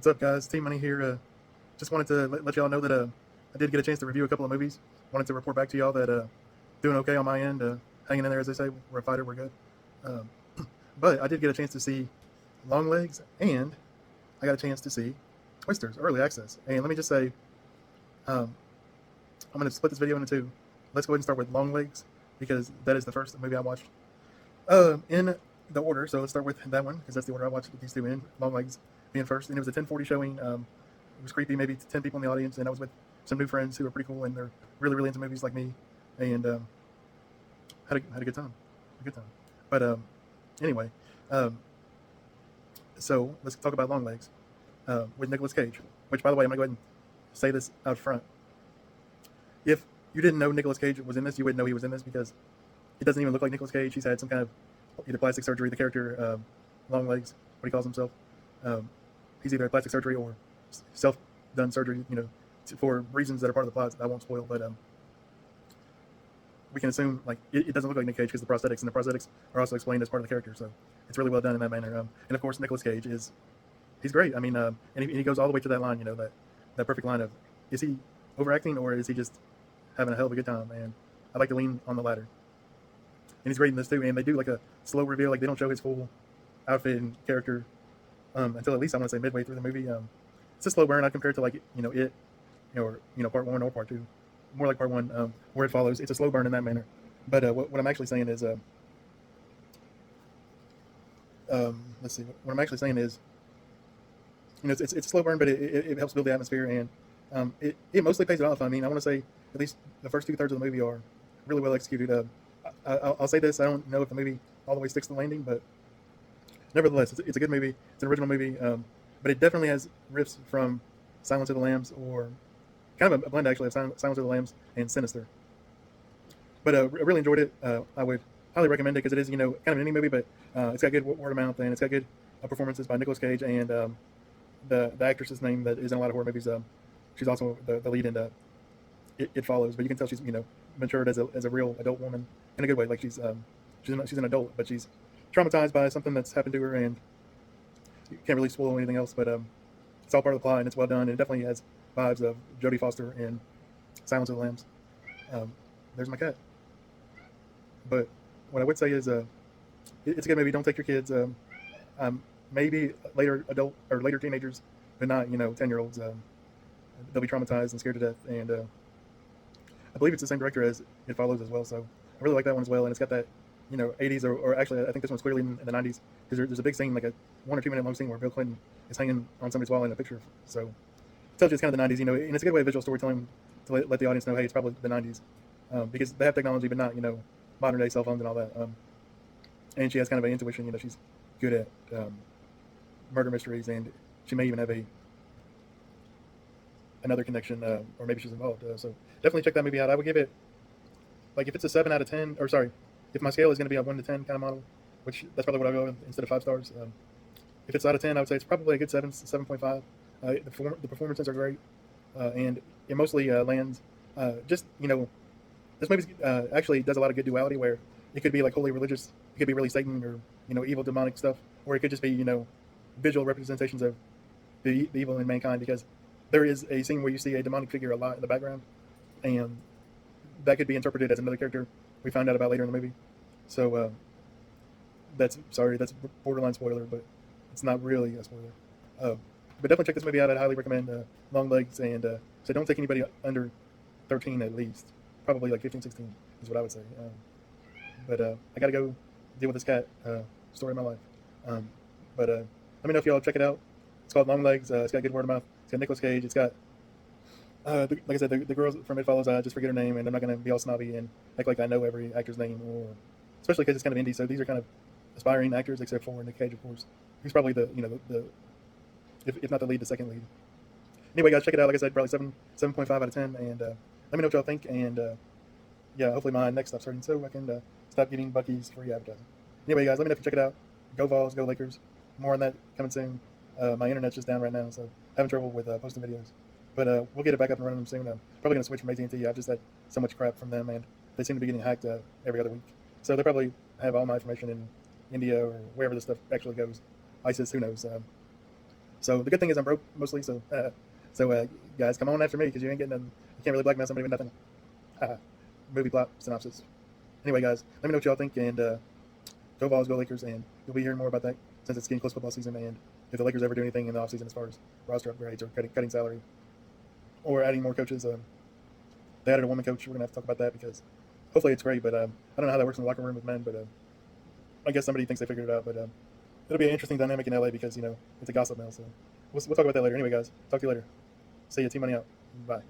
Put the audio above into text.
What's up, guys? Team Money here. Just wanted to let y'all know that I did get a chance to review a couple of movies. Wanted to report back to y'all that doing okay on my end, hanging in there, as they say. We're a fighter, we're good. Um, but I did get a chance to see Longlegs, and I got a chance to see Twisters, early access. And let me just say, um, I'm going to split this video into two. Let's go ahead and start with Longlegs, because that is the first movie I watched in the order. So let's start with that one, because that's the order I watched these two in. Longlegs being first, and it was a 10:40 showing. It was creepy, maybe 10 people in the audience, and I was with some new friends who are pretty cool, and they're really into movies like me, and had a good time, But anyway, so let's talk about Longlegs with Nicolas Cage. Which, by the way, I'm gonna go ahead and say this out front. If you didn't know Nicolas Cage was in this, you wouldn't know he was in this, because it doesn't even look like Nicolas Cage. He's had some kind of either plastic surgery. The character Longlegs, what he calls himself, he's either had plastic surgery or self-done surgery, for reasons that are part of the plot that I won't spoil. But we can assume like it doesn't look like Nick Cage because the prosthetics are also explained as part of the character. So it's really well done in that manner. And of course, Nicolas Cage he's great. I mean, and he goes all the way to that line, that perfect line of, is he overacting or is he just having a hell of a good time? And I like to lean on the latter. And he's great in this too. And they do like a slow reveal, like they don't show his full outfit and character until at least I want to say midway through the movie. It's a slow burn. I compare it to like it, or part one or part two, more like part one, where it follows. It's a slow burn in that manner. But what I'm actually saying is, let's see. What I'm actually saying is, it's a slow burn, but it helps build the atmosphere, and it mostly pays it off. I mean, I want to say at least the first 2/3 of the movie are really well executed. I'll say this: I don't know if the movie all the way sticks to the landing, but nevertheless, it's a good movie. It's an original movie, but it definitely has riffs from Silence of the Lambs, or kind of a blend actually of Silence of the Lambs and Sinister. But I really enjoyed it. I would highly recommend it because it is, kind of an indie movie, but it's got good word of mouth, and it's got good performances by Nicolas Cage and the actress's name that is in a lot of horror movies. She's also the lead in It Follows, but you can tell she's matured as a real adult woman in a good way. Like she's an adult, but she's traumatized by something that's happened to her, and you can't really spoil anything else. But it's all part of the plot, and it's well done, and it definitely has vibes of Jodie Foster in Silence of the Lambs. There's my cat. But what I would say is, it's a good movie. Don't take your kids. Maybe later adult or later teenagers, but not 10-year-olds. They'll be traumatized and scared to death. And I believe it's the same director as It Follows as well. So I really like that one as well. And it's got that 80s or actually I think this one's clearly in the 90s, because there's a big scene, like a 1 or 2 minute long scene where Bill Clinton is hanging on somebody's wall in a picture. So it tells you it's kind of the 90s, and it's a good way of visual storytelling to let the audience know, hey, it's probably the 90s, because they have technology, but not modern day cell phones and all that. And she has kind of an intuition. She's good at murder mysteries, and she may even have another connection, or maybe she's involved. So definitely check that movie out. I would give it, like, if it's a 7 out of 10, or sorry, if my scale is going to be a 1 to 10 kind of model, which that's probably what I'll go with instead of 5 stars. If it's out of 10, I would say it's probably a good 7.5. The performances are great, and it mostly lands. This movie actually does a lot of good duality, where it could be like wholly religious, it could be really Satan or evil demonic stuff, or it could just be visual representations of the evil in mankind, because there is a scene where you see a demonic figure a lot in the background, and that could be interpreted as another character we find out about later in the movie. So that's borderline spoiler, but it's not really a spoiler. But definitely check this movie out. I'd highly recommend Longlegs, and so don't take anybody under 13 at least. Probably like 15, 16 is what I would say. But I got to go deal with this cat. Story of my life. But let me know if y'all check it out. It's called Longlegs. It's got good word of mouth. It's got Nicolas Cage. It's got, like I said, the girls from It Follows. I just forget her name, and I'm not going to be all snobby and act like I know every actor's name, or especially because it's kind of indie. So these are kind of aspiring actors, except for Nick Cage, of course. He's probably the if not the lead, the second lead. Anyway, guys, check it out. Like I said, probably 7.5 out of 10, and let me know what y'all think. And yeah, hopefully my next stuff's starting so I can stop getting Bucky's free advertising. Anyway, guys, let me know if you check it out. Go Vols, go Lakers. More on that coming soon. My internet's just down right now, so having trouble with posting videos. But we'll get it back up and running soon. I'm probably going to switch from AT&T. I've just had so much crap from them, and they seem to be getting hacked every other week. So they probably have all my information in India or wherever this stuff actually goes. ISIS, who knows. So the good thing is I'm broke mostly. So guys, come on after me because you ain't getting nothing. You can't really blackmail somebody with nothing. Movie plot synopsis. Anyway, guys, let me know what y'all think, and go Vols, go Lakers, and you'll be hearing more about that since it's getting close to football season. And if the Lakers ever do anything in the offseason as far as roster upgrades or cutting salary or adding more coaches, they added a woman coach. We're gonna have to talk about that because hopefully it's great. But I don't know how that works in the locker room with men, but I guess somebody thinks they figured it out. But it'll be an interesting dynamic in LA because it's a gossip mill. So we'll talk about that later. Anyway, guys, talk to you later. See you. T Money out. Bye.